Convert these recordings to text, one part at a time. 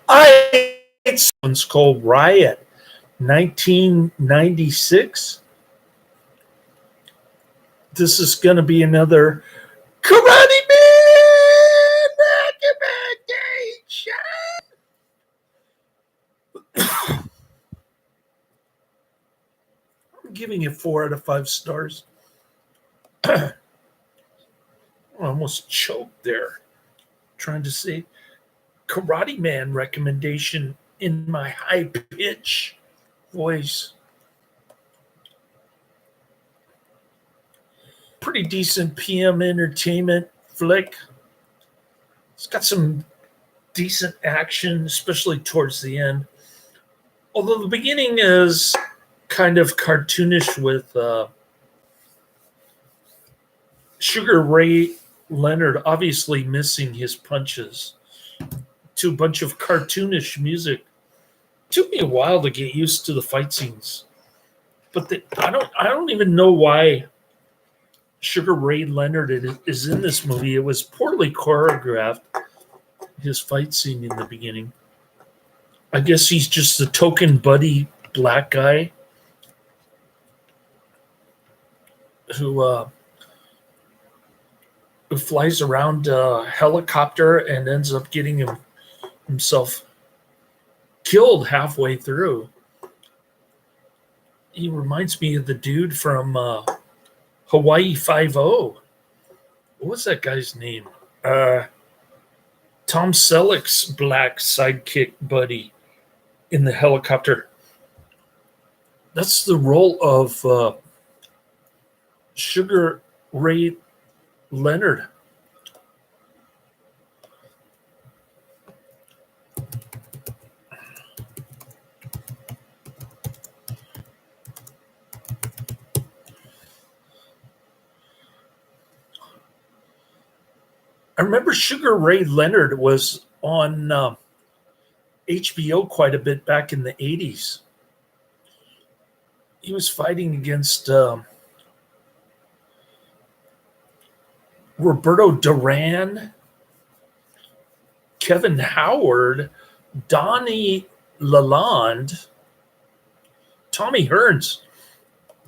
It's called Riot, 1996. This is going to be another Karate Man recommendation. I'm giving it 4 out of 5 stars. I almost choked there trying to say Karate Man recommendation in my high pitch voice. Pretty decent PM entertainment flick. It's got some decent action, especially towards the end. Although the beginning is kind of cartoonish with Sugar Ray Leonard obviously missing his punches to a bunch of cartoonish music. It took me a while to get used to the fight scenes, but I don't even know why Sugar Ray Leonard is in this movie. It was poorly choreographed, his fight scene in the beginning. I guess he's just the token buddy black guy who flies around a helicopter and ends up getting himself killed halfway through. He reminds me of the dude from Hawaii Five-0. What was that guy's name? Tom Selleck's black sidekick buddy in the helicopter. That's the role of Sugar Ray Leonard. I remember Sugar Ray Leonard was on HBO quite a bit back in the 80s. He was fighting against Roberto Duran, Kevin Howard, Donnie Lalonde, Tommy Hearns.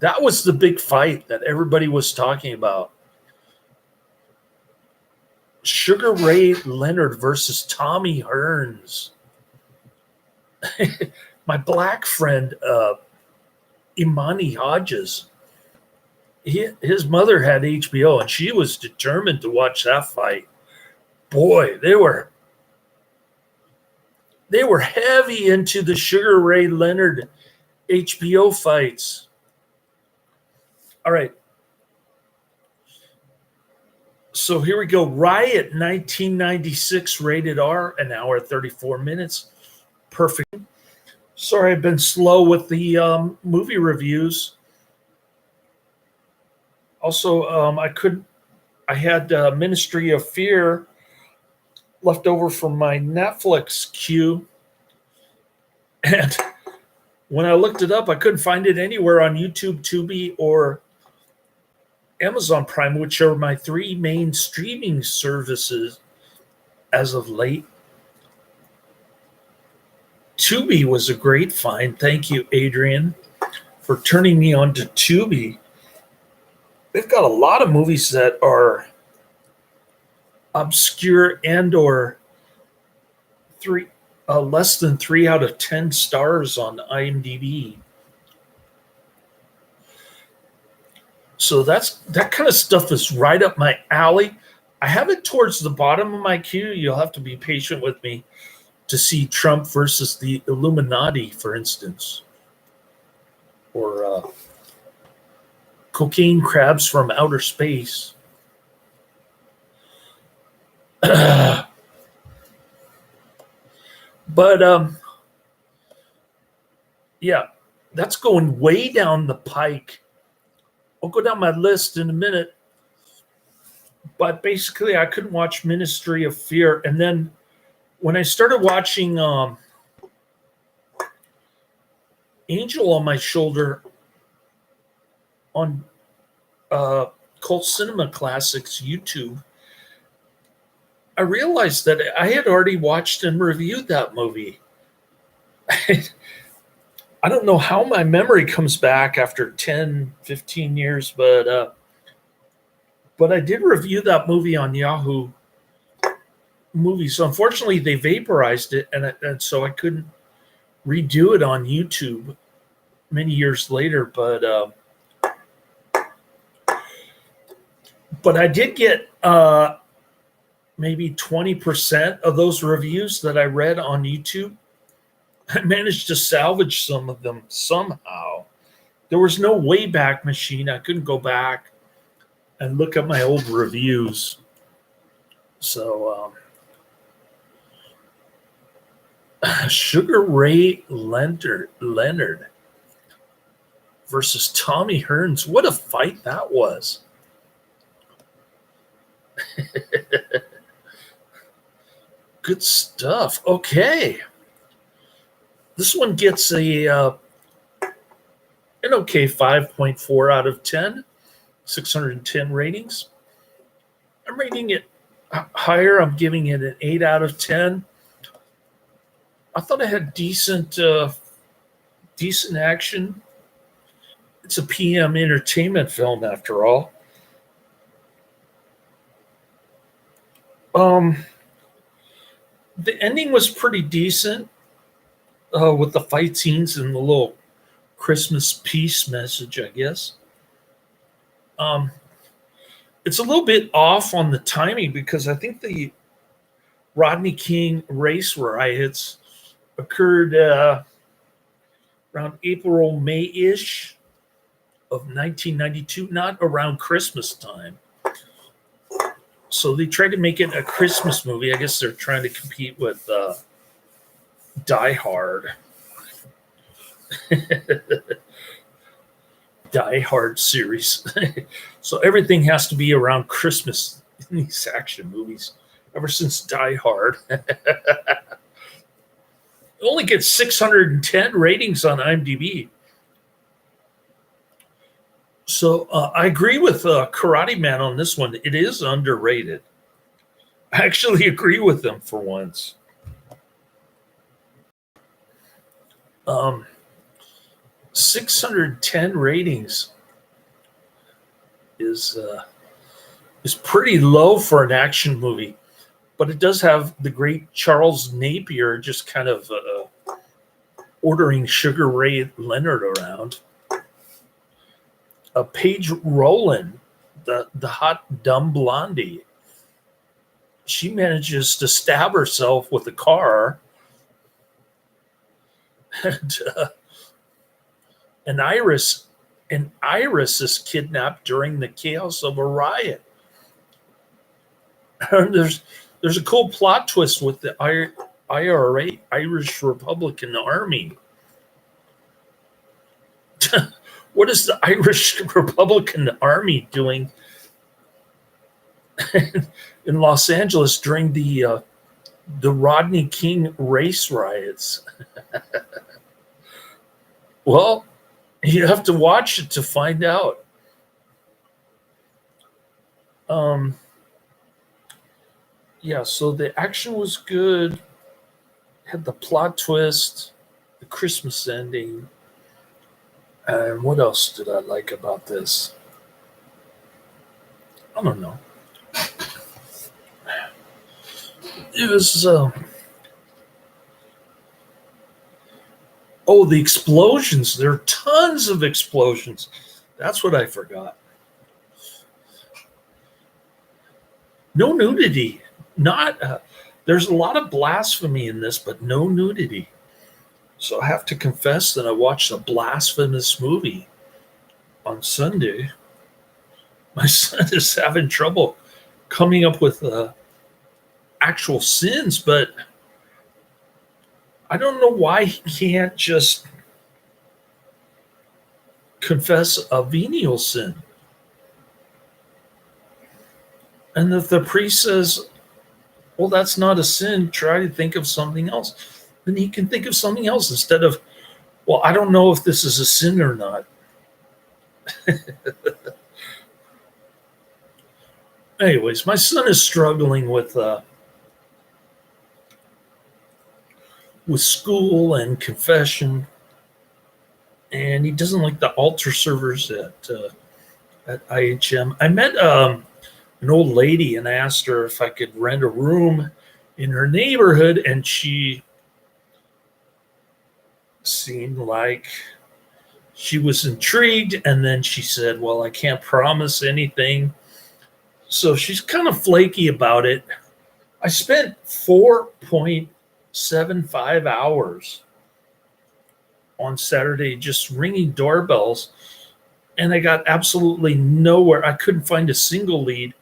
That was the big fight that everybody was talking about. Sugar Ray Leonard versus Tommy Hearns. My black friend, Imani Hodges, his mother had HBO, and she was determined to watch that fight. Boy, they were heavy into the Sugar Ray Leonard HBO fights. All right. So here we go. Riot 1996, rated R, an hour 34 minutes. Perfect. Sorry, I've been slow with the movie reviews. Also, I had Ministry of Fear left over from my Netflix queue. And when I looked it up, I couldn't find it anywhere on YouTube, Tubi, or Amazon Prime, which are my 3 main streaming services as of late. Tubi was a great find. Thank you, Adrian, for turning me on to Tubi. They've got a lot of movies that are obscure and or less than 3 out of 10 stars on IMDb. So that kind of stuff is right up my alley. I have it towards the bottom of my queue. You'll have to be patient with me to see Trump versus the Illuminati, for instance, or Cocaine Crabs from Outer Space. But yeah, that's going way down the pike. I'll go down my list in a minute. But basically, I couldn't watch Ministry of Fear. And then when I started watching Angel on My Shoulder on Cult Cinema Classics YouTube, I realized that I had already watched and reviewed that movie. I don't know how my memory comes back after 10, 15 years, but I did review that movie on Yahoo Movies. Unfortunately, they vaporized it, and so I couldn't redo it on YouTube many years later. But I did get maybe 20% of those reviews that I read on YouTube. I managed to salvage some of them somehow. There was no Wayback Machine. I couldn't go back and look at my old reviews. So, Sugar Ray Leonard versus Tommy Hearns. What a fight that was. Good stuff. Okay. This one gets an okay 5.4 out of 10, 610 ratings. I'm rating it higher. I'm giving it an 8 out of 10. I thought it had decent action. It's a PM entertainment film after all. The ending was pretty decent with the fight scenes and the little Christmas peace message, I guess. It's a little bit off on the timing because I think the Rodney King race riots occurred around April, May-ish of 1992, not around Christmas time. So they tried to make it a Christmas movie. I guess they're trying to compete with Die Hard. Die Hard series. So everything has to be around Christmas in these action movies. Ever since Die Hard. It only gets 610 ratings on IMDb. So I agree with Karate Man on this one. It is underrated. I actually agree with them for once. 610 ratings is pretty low for an action movie, but it does have the great Charles Napier just kind of ordering Sugar Ray Leonard around. Paige Rowland, the hot dumb blondie, she manages to stab herself with a car, and Iris is kidnapped during the chaos of a riot. And there's a cool plot twist with the IRA, Irish Republican Army. What is the Irish Republican Army doing in Los Angeles during the Rodney King race riots? Well, you have to watch it to find out. Yeah, so the action was good. Had the plot twist, the Christmas ending. And what else did I like about this? I don't know. It was the explosions. There are tons of explosions. That's what I forgot. No nudity. There's a lot of blasphemy in this, but no nudity. So I have to confess that I watched a blasphemous movie on Sunday. My son is having trouble coming up with actual sins, but I don't know why he can't just confess a venial sin. And if the priest says, well, that's not a sin, try to think of something else. Then he can think of something else instead of, well, I don't know if this is a sin or not. Anyways, my son is struggling with with school and confession, and he doesn't like the altar servers at IHM. I met an old lady and I asked her if I could rent a room in her neighborhood, and she seemed like she was intrigued. And then she said, "Well, I can't promise anything." So she's kind of flaky about it. I spent 4.75 hours on Saturday just ringing doorbells, and I got absolutely nowhere. I couldn't find a single lead.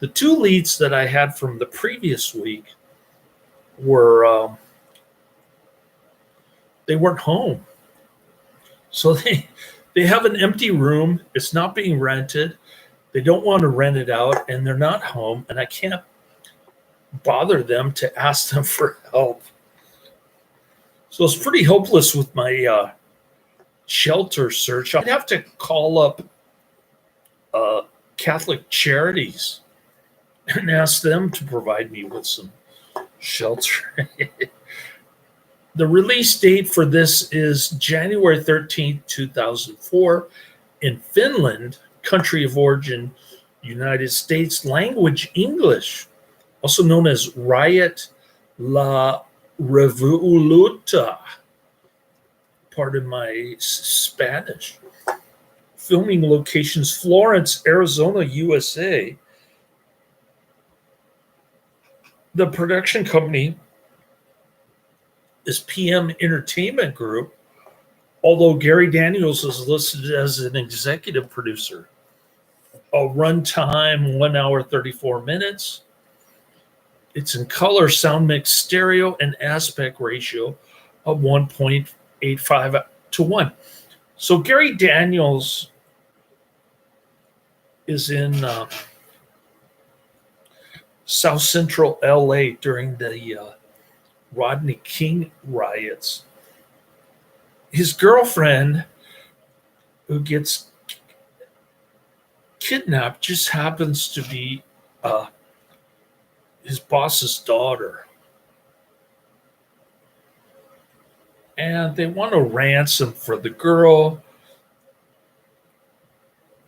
The two leads that I had from the previous week were they weren't home. So they have an empty room. It's not being rented. They don't want to rent it out, and they're not home, and I can't bother them to ask them for help. So it's pretty hopeless with my shelter search. I'd have to call up Catholic Charities and ask them to provide me with some shelter. The release date for this is January 13th, 2004 in Finland, country of origin, United States, language English, also known as Riot La Revoluta. Pardon my Spanish. Filming locations: Florence, Arizona, USA. The production company is PM Entertainment Group, although Gary Daniels is listed as an executive producer. A runtime 1 hour 34 minutes. It's in color, sound mix, stereo, and aspect ratio of 1.85 to 1. So Gary Daniels is in South Central LA during the Rodney King riots. His girlfriend, who gets kidnapped, just happens to be his boss's daughter. And they want a ransom for the girl.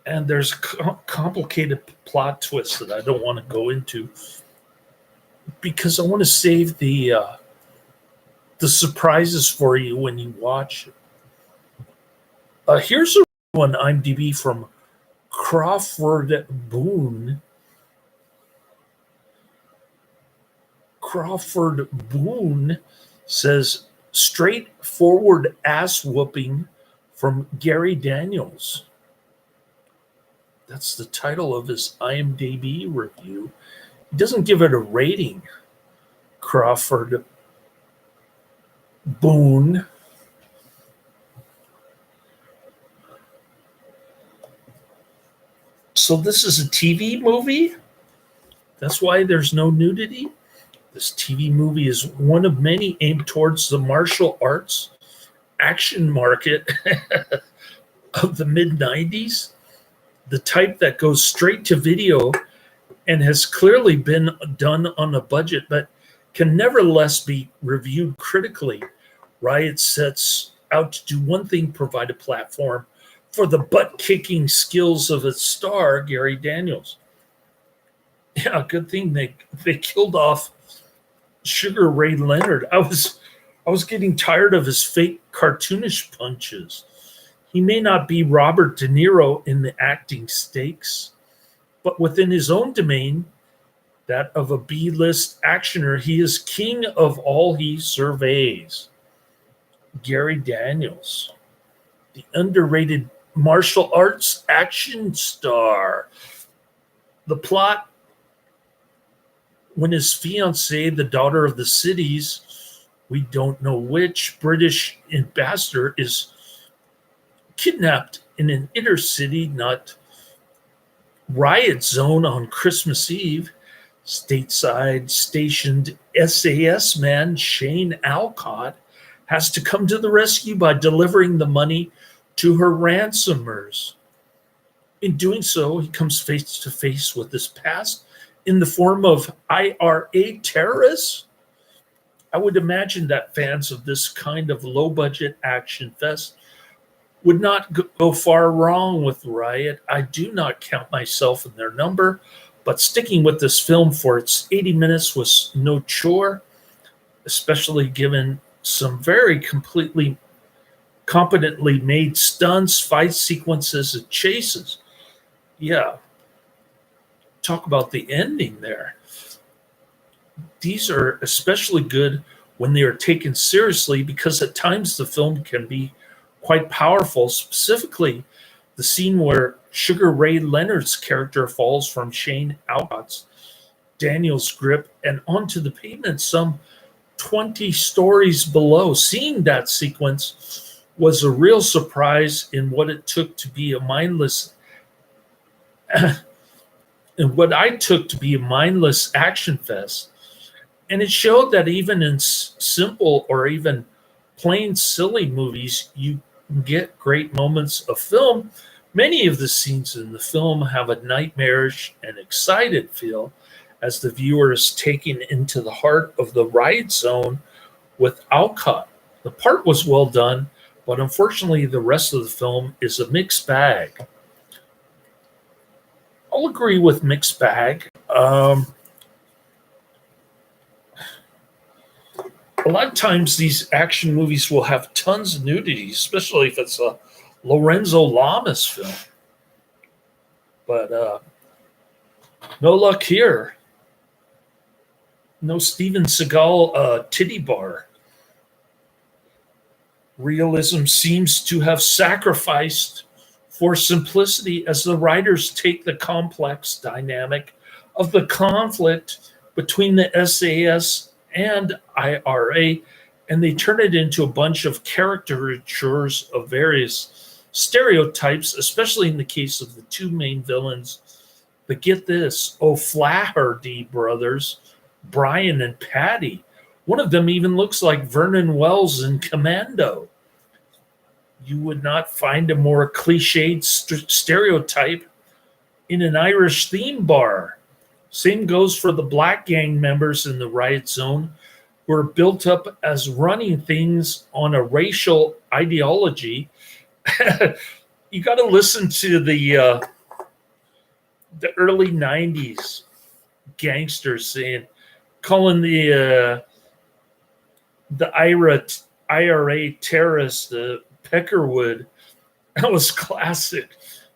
And there's a complicated plot twist that I don't want to go into because I want to save the surprises for you when you watch it. Here's a one IMDb from Crawford Boone. Crawford Boone says, straightforward ass whooping from Gary Daniels. That's the title of his IMDb review. He doesn't give it a rating. Crawford Boone. So this is a TV movie? That's why there's no nudity? This TV movie is one of many aimed towards the martial arts action market of the mid-90s, the type that goes straight to video and has clearly been done on a budget, but can nevertheless be reviewed critically. Riot sets out to do one thing: provide a platform for the butt-kicking skills of its star, Gary Daniels. Yeah, good thing they killed off Sugar Ray Leonard. I was getting tired of his fake cartoonish punches. He may not be Robert De Niro in the acting stakes, but within his own domain, that of a B-list actioner, he is king of all he surveys. Gary Daniels, the underrated martial arts action star. The plot: when his fiancée, the daughter of the city's, we don't know which, British ambassador, is kidnapped in an inner city, not riot zone on Christmas Eve, stateside stationed SAS man Shane Alcott has to come to the rescue by delivering the money to her ransomers. In doing so, he comes face to face with his past in the form of IRA terrorists I would imagine that fans of this kind of low budget action fest would not go far wrong with Riot. I do not count myself in their number, but sticking with this film for its 80 minutes was no chore, especially given some very competently made stunts, fight sequences, and chases. Yeah, talk about the ending there. These are especially good when they are taken seriously because at times the film can be quite powerful, specifically the scene where Sugar Ray Leonard's character falls from Shane Alcott's Daniel's grip and onto the pavement some 20 stories below. Seeing that sequence was a real surprise in what it took to be a mindless in what I took to be a mindless action fest. And it showed that even in simple or even plain silly movies, you can get great moments of film. Many of the scenes in the film have a nightmarish and excited feel as the viewer is taken into the heart of the riot zone with Alcott. The part was well done, but unfortunately, the rest of the film is a mixed bag. I'll agree with mixed bag. A lot of times these action movies will have tons of nudity, especially if it's a Lorenzo Lamas film. But no luck here. No Steven Seagal titty bar. Realism seems to have sacrificed for simplicity as the writers take the complex dynamic of the conflict between the SAS and IRA, and they turn it into a bunch of caricatures of various stereotypes, especially in the case of the two main villains. But get this, O'Flaherty brothers, Brian and Patty. One of them even looks like Vernon Wells in Commando. You would not find a more cliched stereotype in an Irish theme bar. Same goes for the black gang members in the riot zone, who are built up as running things on a racial ideology. You got to listen to the early '90s gangsters calling the IRA terrorists Peckerwood. That was classic.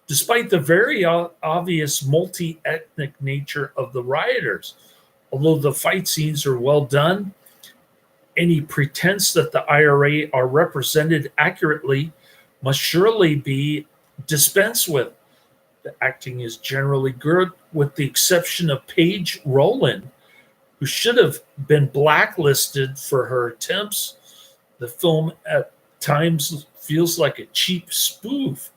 Despite the very obvious multi-ethnic nature of the rioters. Although the fight scenes are well done, any pretense that the IRA are represented accurately must surely be dispensed with. The acting is generally good, with the exception of Paige Rowland, who should have been blacklisted for her attempts. The film at times feels like a cheap spoof.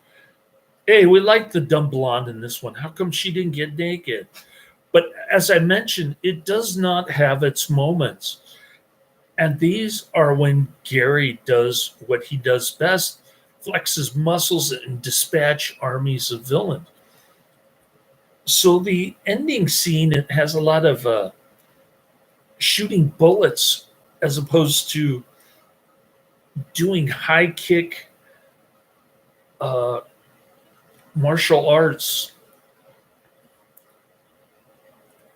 Hey, we like the dumb blonde in this one. How come she didn't get naked? But as I mentioned, it does not have its moments. And these are when Gary does what he does best, flex his muscles and dispatch armies of villains. So the ending scene, it has a lot of shooting bullets as opposed to doing high kick martial arts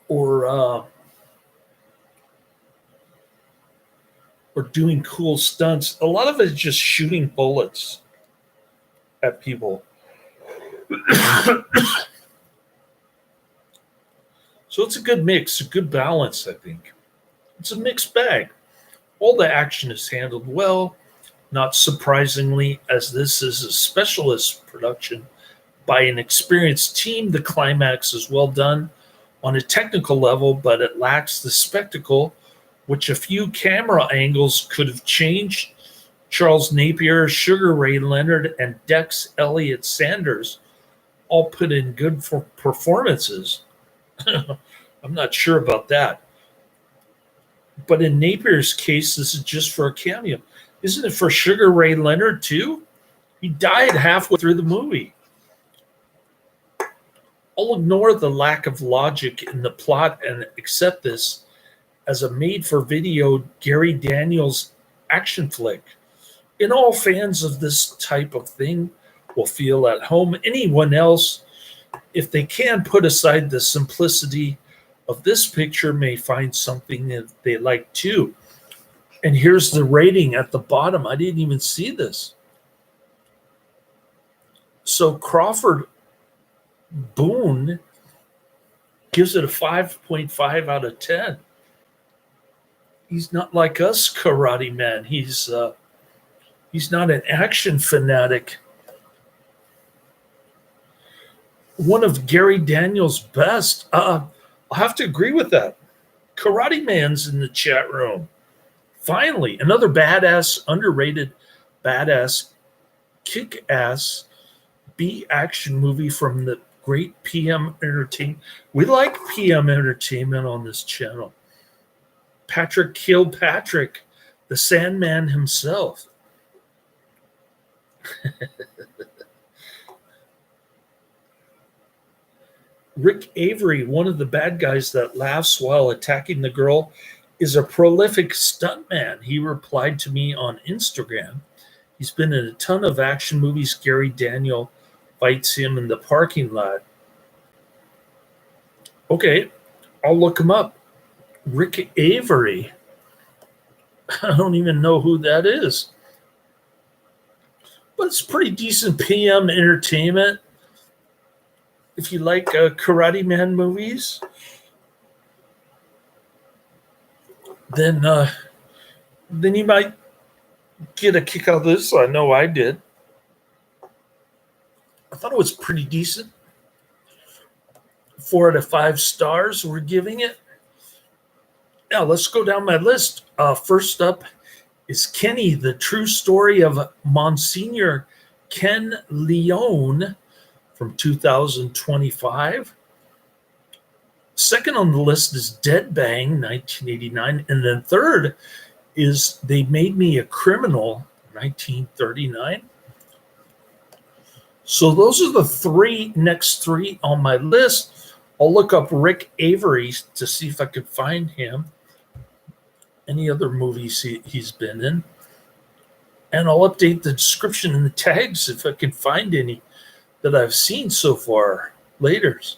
or doing cool stunts. A lot of it is just shooting bullets at people. So it's a good mix, a good balance, I think. It's a mixed bag. All the action is handled well, not surprisingly, as this is a specialist production by an experienced team. The climax is well done on a technical level, but it lacks the spectacle, which a few camera angles could have changed. Charles Napier, Sugar Ray Leonard, and Dex Elliott Sanders all put in good performances. I'm not sure about that. But in Napier's case, this is just for a cameo. Isn't it for Sugar Ray Leonard too? He died halfway through the movie. I'll ignore the lack of logic in the plot and accept this as a made-for-video Gary Daniels action flick. And all fans of this type of thing will feel at home. Anyone else, if they can put aside the simplicity of this picture, may find something that they like too. And here's the rating at the bottom. I didn't even see this. So Crawford Boone gives it a 5.5 out of 10. He's not like us, Karate Man. He's not an action fanatic. One of Gary Daniels' best. I'll have to agree with that. Karate Man's in the chat room. Finally, another badass, underrated, badass, kick-ass B-action movie from the great PM Entertainment. We like PM Entertainment on this channel. Patrick Kilpatrick, the Sandman himself. Rick Avery, one of the bad guys that laughs while attacking the girl, is a prolific stuntman. He replied to me on Instagram. He's been in a ton of action movies. Gary Daniel fights him in the parking lot. Okay, I'll look him up. Rick Avery. I don't even know who that is. But it's pretty decent PM Entertainment. If you like Karate Man movies, then you might get a kick out of this. I know I did. I thought it was pretty decent. 4 out of 5 stars we're giving it. Now let's go down my list. First up is Kenny, the true story of Monsignor Ken Leone from 2025. Second on the list is Dead Bang, 1989. And then third is They Made Me a Criminal, 1939. So those are the next three on my list. I'll look up Rick Avery to see if I could find him. Any other movies he's been in. And I'll update the description and the tags if I can find any that I've seen so far. Laters.